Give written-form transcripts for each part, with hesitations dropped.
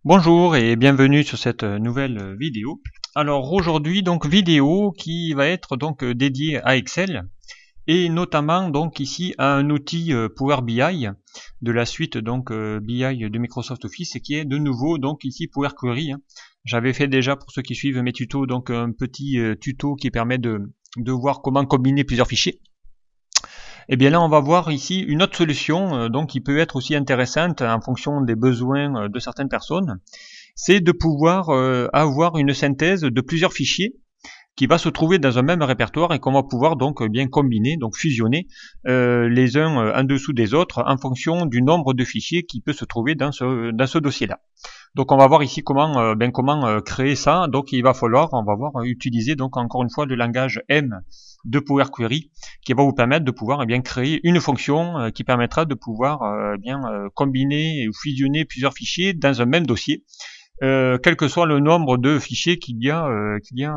Bonjour et bienvenue sur cette nouvelle vidéo. Alors aujourd'hui donc vidéo qui va être donc dédiée à Excel et notamment donc ici à un outil Power BI de la suite donc BI de Microsoft Office qui est de nouveau donc ici Power Query. J'avais fait déjà pour ceux qui suivent mes tutos donc un petit tuto qui permet de voir comment combiner plusieurs fichiers. Et bien là, on va voir ici une autre solution donc qui peut être aussi intéressante en fonction des besoins de certaines personnes. C'est de pouvoir avoir une synthèse de plusieurs fichiers qui va se trouver dans un même répertoire et qu'on va pouvoir donc bien combiner, donc fusionner les uns en dessous des autres en fonction du nombre de fichiers qui peut se trouver dans ce dossier-là. Donc on va voir ici comment créer ça. Donc il va falloir, on va voir utiliser donc encore une fois le langage M de Power Query qui va vous permettre de pouvoir bien créer une fonction qui permettra de pouvoir combiner ou fusionner plusieurs fichiers dans un même dossier. Quel que soit le nombre de fichiers qu'il y a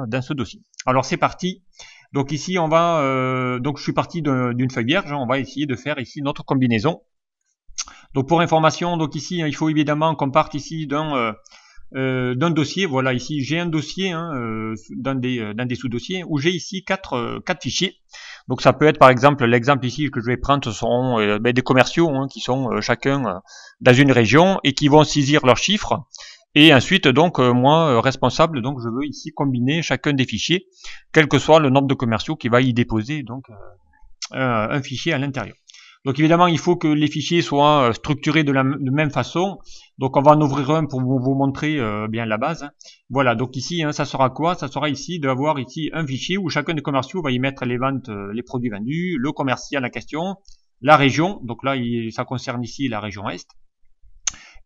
dans ce dossier. Alors c'est parti. Donc ici on va donc je suis parti d'une feuille vierge. On va essayer de faire ici notre combinaison. Donc pour information, donc ici il faut évidemment qu'on parte ici d'un dossier. Voilà, ici j'ai un dossier dans des sous-dossiers où j'ai ici quatre fichiers. Donc ça peut être par exemple l'exemple ici que je vais prendre, ce sont des commerciaux qui sont chacun dans une région et qui vont saisir leurs chiffres. Et ensuite, donc, moi, responsable, donc je veux ici combiner chacun des fichiers, quel que soit le nombre de commerciaux qui va y déposer donc un fichier à l'intérieur. Donc évidemment, il faut que les fichiers soient structurés de même façon. Donc on va en ouvrir un pour vous montrer bien la base. Voilà, donc ici, ça sera quoi? Ça sera ici d'avoir ici un fichier où chacun des commerciaux va y mettre les ventes, les produits vendus, le commercial en question, la région. Donc là, ça concerne ici la région Est.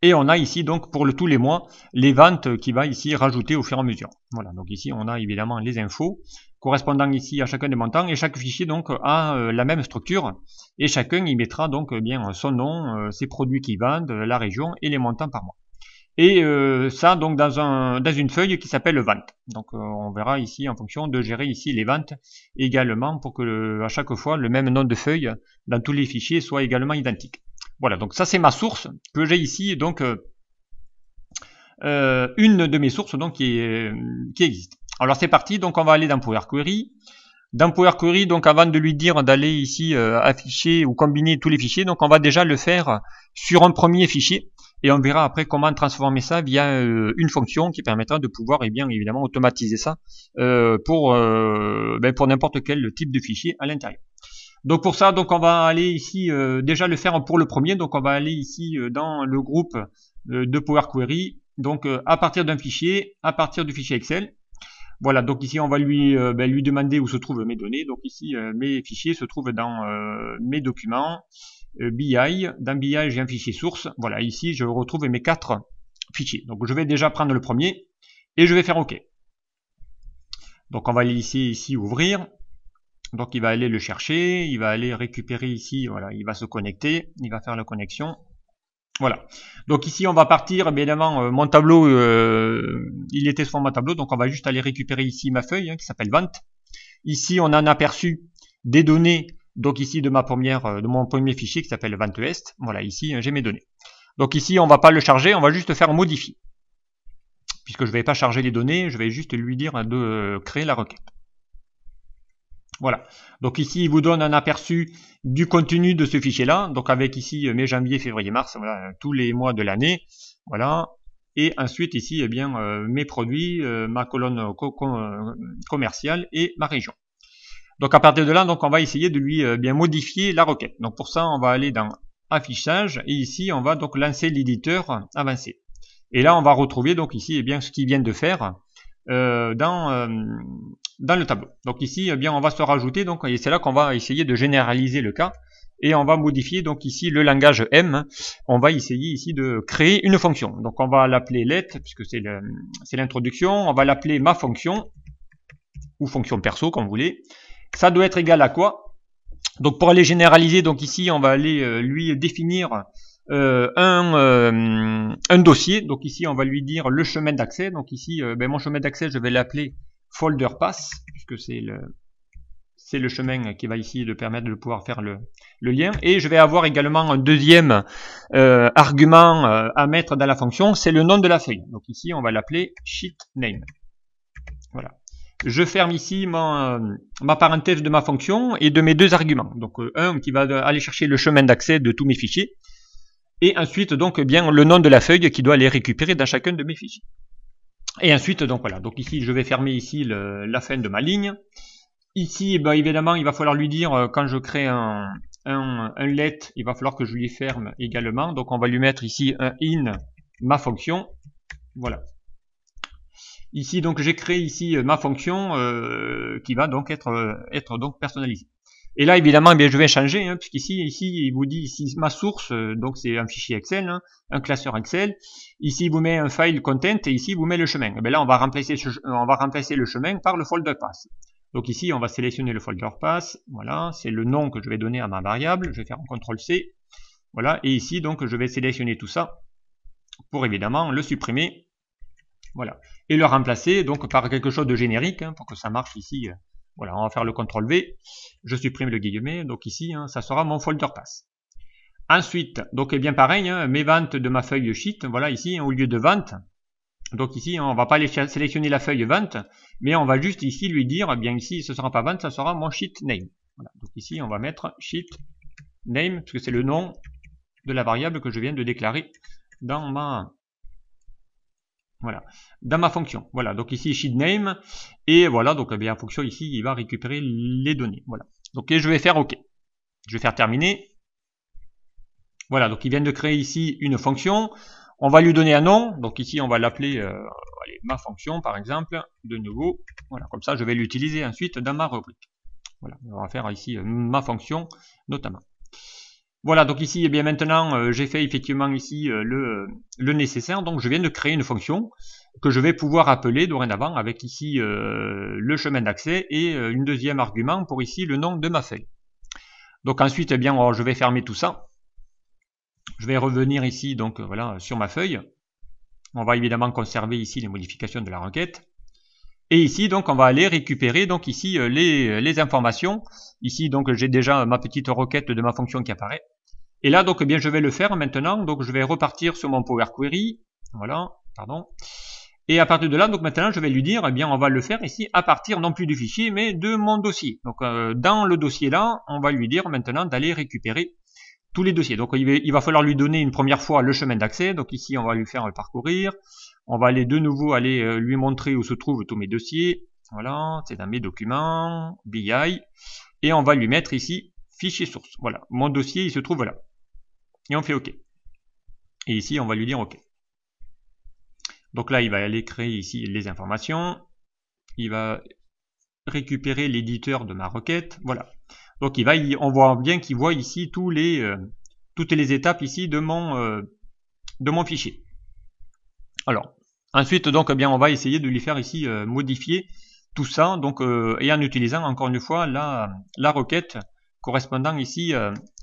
Et on a ici donc pour tous les mois les ventes qui va ici rajouter au fur et à mesure. Voilà, donc ici on a évidemment les infos correspondant ici à chacun des montants et chaque fichier donc a la même structure et chacun y mettra donc bien son nom, ses produits qui vendent, la région et les montants par mois. Et ça donc dans une feuille qui s'appelle vente. Donc on verra ici en fonction de gérer ici les ventes également pour que à chaque fois le même nom de feuille dans tous les fichiers soit également identique. Voilà, donc ça c'est ma source que j'ai ici, donc une de mes sources donc qui existe. Alors c'est parti, donc on va aller dans Power Query. Dans Power Query, donc avant de lui dire d'aller ici afficher ou combiner tous les fichiers, donc on va déjà le faire sur un premier fichier et on verra après comment transformer ça via une fonction qui permettra de pouvoir bien évidemment automatiser ça pour n'importe quel type de fichier à l'intérieur. Donc pour ça, donc on va aller ici déjà le faire pour le premier. Donc on va aller ici dans le groupe de Power Query. Donc à partir d'un fichier, à partir du fichier Excel. Voilà, donc ici on va lui demander où se trouvent mes données. Donc ici mes fichiers se trouvent dans mes documents BI. Dans BI j'ai un fichier source. Voilà, ici je retrouve mes 4 fichiers. Donc je vais déjà prendre le premier et je vais faire OK. Donc on va aller ici ouvrir. Donc il va aller le chercher, il va aller récupérer ici, voilà, il va se connecter, il va faire la connexion. Voilà. Donc ici on va partir, bien évidemment, mon tableau, il était sur mon tableau, donc on va juste aller récupérer ici ma feuille qui s'appelle vente. Ici on a un aperçu des données, donc ici de mon premier fichier qui s'appelle vente est. Voilà, ici j'ai mes données. Donc ici on va pas le charger, on va juste faire modifier. Puisque je ne vais pas charger les données, je vais juste lui dire de créer la requête. Voilà, donc ici il vous donne un aperçu du contenu de ce fichier-là, donc avec ici mai, janvier, février, mars, voilà, tous les mois de l'année, voilà, et ensuite ici mes produits, ma colonne commerciale et ma région. Donc à partir de là, donc on va essayer de lui bien modifier la requête. Donc pour ça, on va aller dans affichage et ici on va donc lancer l'éditeur avancé. Et là on va retrouver donc ici ce qu'il vient de faire dans le tableau. Donc ici, on va se rajouter, donc c'est là qu'on va essayer de généraliser le cas et on va modifier donc ici le langage M. On va essayer ici de créer une fonction. Donc on va l'appeler let puisque c'est l'introduction. On va l'appeler ma fonction ou fonction perso comme vous voulez. Ça doit être égal à quoi? Donc pour aller généraliser, donc ici on va aller lui définir un dossier. Donc ici on va lui dire le chemin d'accès. Donc ici mon chemin d'accès je vais l'appeler folder pass puisque c'est c'est le chemin qui va ici de permettre de pouvoir faire le lien. Et je vais avoir également un deuxième argument à mettre dans la fonction, c'est le nom de la feuille. Donc ici, on va l'appeler sheet name. Voilà. Je ferme ici ma parenthèse de ma fonction et de mes deux arguments. Donc un qui va aller chercher le chemin d'accès de tous mes fichiers. Et ensuite, donc, bien le nom de la feuille qui doit aller récupérer dans chacun de mes fichiers. Et ensuite, donc voilà. Donc ici, je vais fermer ici la fin de ma ligne. Ici, ben, évidemment, il va falloir lui dire, quand je crée un let, il va falloir que je lui ferme également. Donc on va lui mettre ici un in ma fonction. Voilà. Ici, donc, j'ai créé ici ma fonction qui va donc être donc personnalisée. Et là, évidemment, eh bien, je vais changer, hein, puisqu'ici, il vous dit ici ma source, donc c'est un fichier Excel, hein, un classeur Excel. Ici, il vous met un file content et ici, il vous met le chemin. Et bien là, on va remplacer le chemin par le folder path. Donc ici, on va sélectionner le folder path. Voilà, c'est le nom que je vais donner à ma variable. Je vais faire un CTRL-C. Voilà, et ici, donc, je vais sélectionner tout ça pour évidemment le supprimer. Voilà, et le remplacer donc par quelque chose de générique, hein, pour que ça marche ici. Voilà, on va faire le CTRL-V, je supprime le guillemet, donc ici, hein, ça sera mon folder path. Ensuite, donc bien pareil, hein, mes ventes de ma feuille sheet, voilà ici, hein, au lieu de vente, donc ici, on va pas aller sélectionner la feuille vente, mais on va juste ici lui dire, bien ici, ce sera pas vente, ça sera mon sheet name. Voilà, donc ici, on va mettre sheet name, parce que c'est le nom de la variable que je viens de déclarer dans ma... Voilà, dans ma fonction. Voilà, donc ici sheet name et voilà, donc eh bien en fonction ici il va récupérer les données. Voilà. Donc et je vais faire OK. Je vais faire terminer. Voilà, donc il vient de créer ici une fonction. On va lui donner un nom. Donc ici on va l'appeler ma fonction par exemple. De nouveau, voilà, comme ça je vais l'utiliser ensuite dans ma rubrique. Voilà, on va faire ici ma fonction notamment. Voilà, donc ici, eh bien maintenant, j'ai fait effectivement ici le nécessaire. Donc, je viens de créer une fonction que je vais pouvoir appeler dorénavant avec ici le chemin d'accès et une deuxième argument pour ici le nom de ma feuille. Donc ensuite, eh bien, je vais fermer tout ça. Je vais revenir ici, donc voilà, sur ma feuille. On va évidemment conserver ici les modifications de la requête. Et ici, donc, on va aller récupérer donc ici les informations. Ici, donc, j'ai déjà ma petite requête de ma fonction qui apparaît. Et là, donc, eh bien, je vais le faire maintenant. Donc, je vais repartir sur mon Power Query. Voilà, pardon. Et à partir de là, donc maintenant, je vais lui dire, eh bien, on va le faire ici à partir non plus du fichier, mais de mon dossier. Donc, dans le dossier là, on va lui dire maintenant d'aller récupérer tous les dossiers. Donc, il va falloir lui donner une première fois le chemin d'accès. Donc, ici, on va lui faire parcourir. On va aller de nouveau lui montrer où se trouvent tous mes dossiers. Voilà, c'est dans mes documents, BI. Et on va lui mettre ici fichier source. Voilà, mon dossier, il se trouve là. Et on fait OK. Et ici, on va lui dire OK. Donc là, il va aller créer ici les informations. Il va récupérer l'éditeur de ma requête. Voilà. Donc on voit bien qu'il voit ici toutes les étapes ici de mon fichier. Alors, ensuite, donc, eh bien, on va essayer de lui faire ici modifier tout ça, donc, et en utilisant encore une fois la requête correspondant ici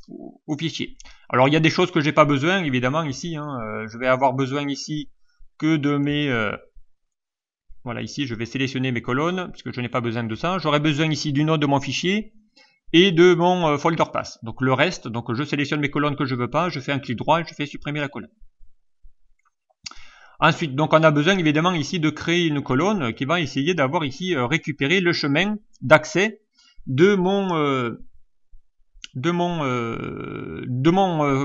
au fichier. Alors, il y a des choses que j'ai pas besoin, évidemment, ici. Hein, je vais avoir besoin ici que de mes... voilà, ici, je vais sélectionner mes colonnes, puisque je n'ai pas besoin de ça. J'aurai besoin ici du nom de mon fichier et de mon folder path. Donc, le reste, donc, je sélectionne mes colonnes que je veux pas, je fais un clic droit et je fais supprimer la colonne. Ensuite, donc on a besoin évidemment ici de créer une colonne qui va essayer d'avoir ici récupéré le chemin d'accès de mon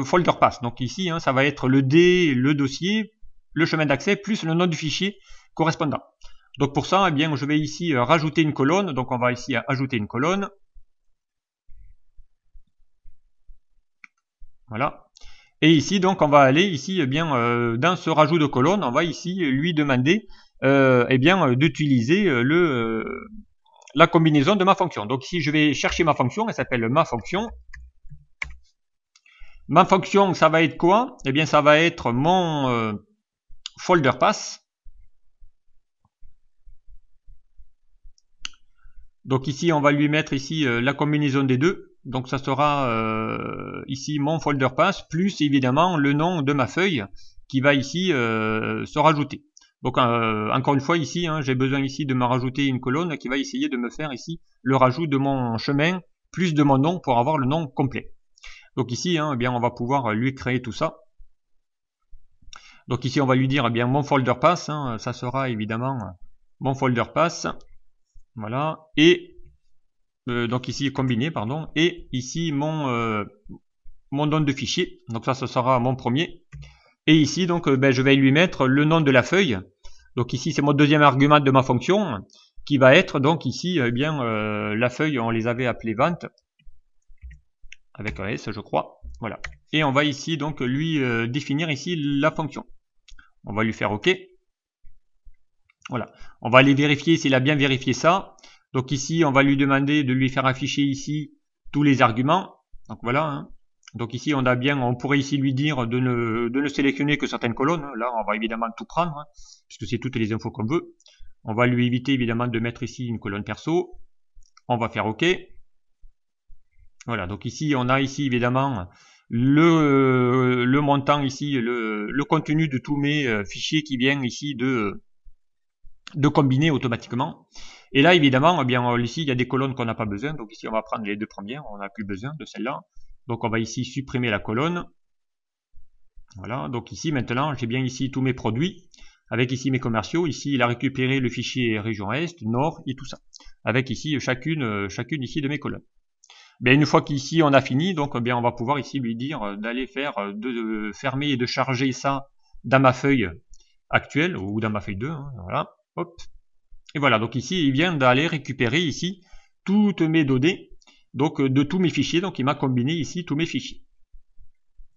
folder path. Donc ici, hein, ça va être le D, le dossier, le chemin d'accès plus le nom du fichier correspondant. Donc pour ça, eh bien, je vais ici rajouter une colonne. Donc on va ici ajouter une colonne. Voilà. Et ici, donc, on va aller ici, eh bien, dans ce rajout de colonne, on va ici lui demander, eh bien, d'utiliser la combinaison de ma fonction. Donc ici, je vais chercher ma fonction, elle s'appelle ma fonction. Ma fonction, ça va être quoi? Eh bien, ça va être mon folder path. Donc ici, on va lui mettre ici la combinaison des deux. Donc ça sera ici mon folder path plus évidemment le nom de ma feuille qui va ici se rajouter. Donc encore une fois ici, hein, j'ai besoin ici de me rajouter une colonne qui va essayer de me faire ici le rajout de mon chemin plus de mon nom pour avoir le nom complet. Donc ici, hein, eh bien, on va pouvoir lui créer tout ça. Donc ici, on va lui dire, eh bien, mon folder pass, hein, ça sera évidemment mon folder pass. Voilà. Et donc ici combiné, pardon. Et ici mon nom de fichier. Donc ça, ce sera mon premier. Et ici, donc, ben, je vais lui mettre le nom de la feuille. Donc ici, c'est mon deuxième argument de ma fonction, qui va être donc ici, eh bien, la feuille, on les avait appelées vente, avec un S, je crois. Voilà. Et on va ici donc lui définir ici la fonction. On va lui faire OK. Voilà. On va aller vérifier s'il a bien vérifié ça. Donc ici, on va lui demander de lui faire afficher ici tous les arguments. Donc voilà. Hein. Donc ici, on pourrait ici lui dire de ne sélectionner que certaines colonnes. Là, on va évidemment tout prendre, hein, puisque c'est toutes les infos qu'on veut. On va lui éviter évidemment de mettre ici une colonne perso. On va faire OK. Voilà, donc ici, on a ici évidemment le montant ici, le contenu de tous mes fichiers qui vient ici de combiner automatiquement. Et là, évidemment, eh bien, ici, il y a des colonnes qu'on n'a pas besoin. Donc ici, on va prendre les deux premières. On n'a plus besoin de celle-là. Donc on va ici supprimer la colonne. Voilà, donc ici maintenant j'ai bien ici tous mes produits, avec ici mes commerciaux, ici il a récupéré le fichier région Est, Nord et tout ça, avec ici chacune ici de mes colonnes. Bien, une fois qu'ici on a fini, donc bien on va pouvoir ici lui dire d'aller faire, de fermer et de charger ça dans ma feuille actuelle, ou dans ma feuille 2, hein, voilà, hop. Et voilà, donc ici il vient d'aller récupérer ici toutes mes données, donc de tous mes fichiers, donc il m'a combiné ici tous mes fichiers.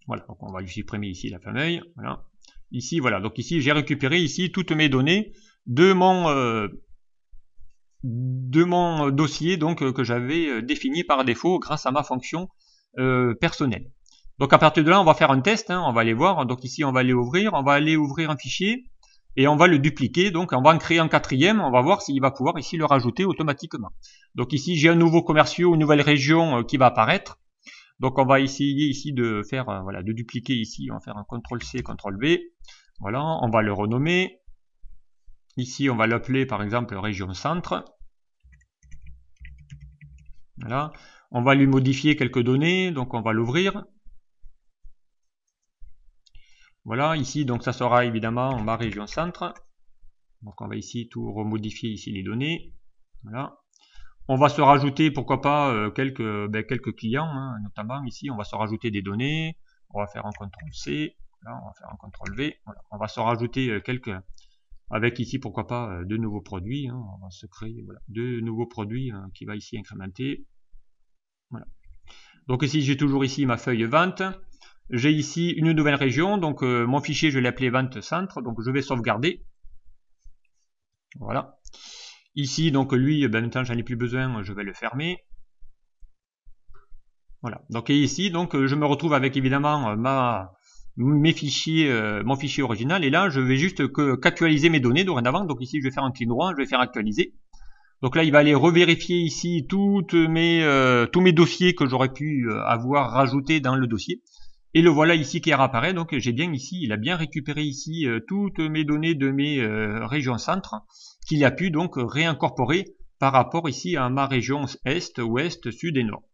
Voilà, donc on va lui supprimer ici la famille. Voilà. Ici, voilà, donc ici j'ai récupéré ici toutes mes données de mon dossier donc que j'avais défini par défaut grâce à ma fonction personnelle. Donc à partir de là, on va faire un test, hein, on va aller voir. Donc ici, on va aller ouvrir un fichier et on va le dupliquer. Donc on va en créer un quatrième, on va voir s'il va pouvoir ici le rajouter automatiquement. Donc ici, j'ai un nouveau commercial, une nouvelle région qui va apparaître. Donc on va essayer ici de faire, voilà, de dupliquer ici, on va faire un CTRL-C, CTRL-V. Voilà, on va le renommer. Ici, on va l'appeler par exemple région centre. Voilà, on va lui modifier quelques données, donc on va l'ouvrir. Voilà, ici, donc ça sera évidemment ma région centre. Donc on va ici tout remodifier ici les données. Voilà. On va se rajouter, pourquoi pas, quelques clients, hein, notamment ici, on va se rajouter des données. On va faire un CTRL-C, voilà, on va faire un CTRL-V. Voilà. On va se rajouter quelques, avec ici, pourquoi pas, de nouveaux produits. Hein, on va se créer voilà, de nouveaux produits qui va ici incrémenter. Voilà. Donc ici, j'ai toujours ici ma feuille vente. J'ai ici une nouvelle région, donc mon fichier, je l'ai appelé vente centre, donc je vais sauvegarder. Voilà. Ici, donc lui, ben, maintenant j'en ai plus besoin, je vais le fermer. Voilà. Donc et ici, donc je me retrouve avec évidemment mon fichier original. Et là, je vais juste qu'actualiser mes données dorénavant. Donc ici, je vais faire un clic droit, je vais faire actualiser. Donc là, il va aller revérifier ici tous mes dossiers que j'aurais pu avoir rajoutés dans le dossier. Et le voilà ici qui réapparaît. Donc j'ai bien ici, il a bien récupéré ici toutes mes données de mes régions centres qu'il a pu donc réincorporer par rapport ici à ma région Est, Ouest, Sud et Nord.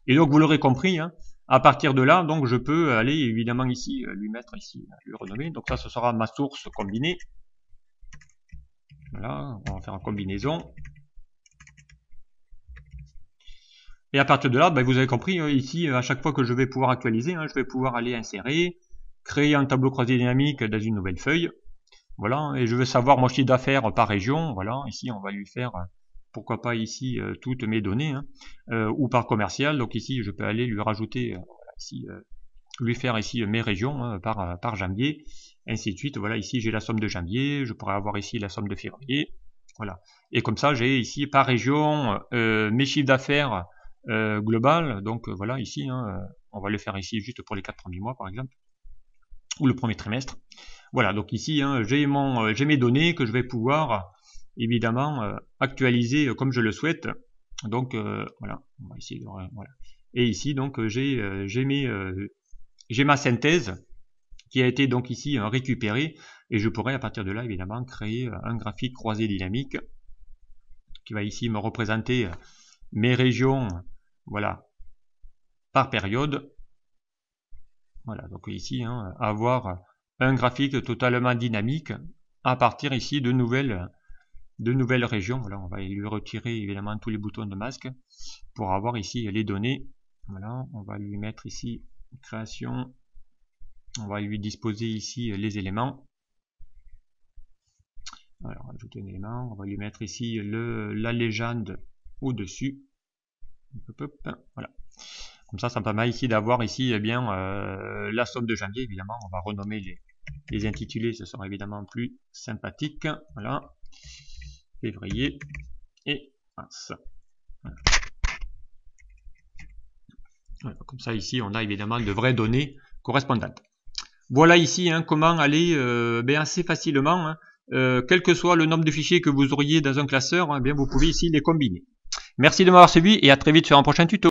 Et donc vous l'aurez compris, hein, à partir de là, donc je peux aller évidemment ici, lui mettre ici, lui renommer. Donc ça, ce sera ma source combinée. Voilà, on va faire une combinaison. Et à partir de là, ben, vous avez compris, ici, à chaque fois que je vais pouvoir actualiser, hein, je vais pouvoir aller insérer, créer un tableau croisé dynamique dans une nouvelle feuille. Voilà, et je veux savoir mon chiffre d'affaires par région. Voilà, ici on va lui faire, pourquoi pas ici, toutes mes données, hein, ou par commercial. Donc ici je peux aller lui rajouter, voilà, ici, lui faire ici mes régions hein, par janvier, ainsi de suite. Voilà, ici j'ai la somme de janvier, je pourrais avoir ici la somme de février. Voilà, et comme ça j'ai ici par région mes chiffres d'affaires global. Donc voilà, ici, hein, on va le faire ici juste pour les 4 premiers mois par exemple, ou le premier trimestre. Voilà, donc ici, hein, j'ai mes données que je vais pouvoir évidemment actualiser comme je le souhaite. Donc voilà, on va essayer de, voilà. Et ici, donc j'ai ma synthèse qui a été donc ici récupérée et je pourrais à partir de là évidemment créer un graphique croisé dynamique qui va ici me représenter mes régions, voilà, par période. Voilà, donc ici, hein, avoir un graphique totalement dynamique à partir ici de nouvelles régions. Voilà, on va lui retirer évidemment tous les boutons de masque pour avoir ici les données. Voilà, on va lui mettre ici création, on va lui disposer ici les éléments. Alors, ajouter un élément, on va lui mettre ici la légende au-dessus. Voilà. Comme ça me permet ici d'avoir ici bien la somme de janvier. Évidemment, on va renommer les intitulés, ce sera évidemment plus sympathique. Voilà, février et mars. Voilà. Voilà, comme ça ici, on a évidemment de vraies données correspondantes. Voilà ici hein, comment aller assez facilement, hein, quel que soit le nombre de fichiers que vous auriez dans un classeur, hein, bien vous pouvez ici les combiner. Merci de m'avoir suivi et à très vite sur un prochain tuto.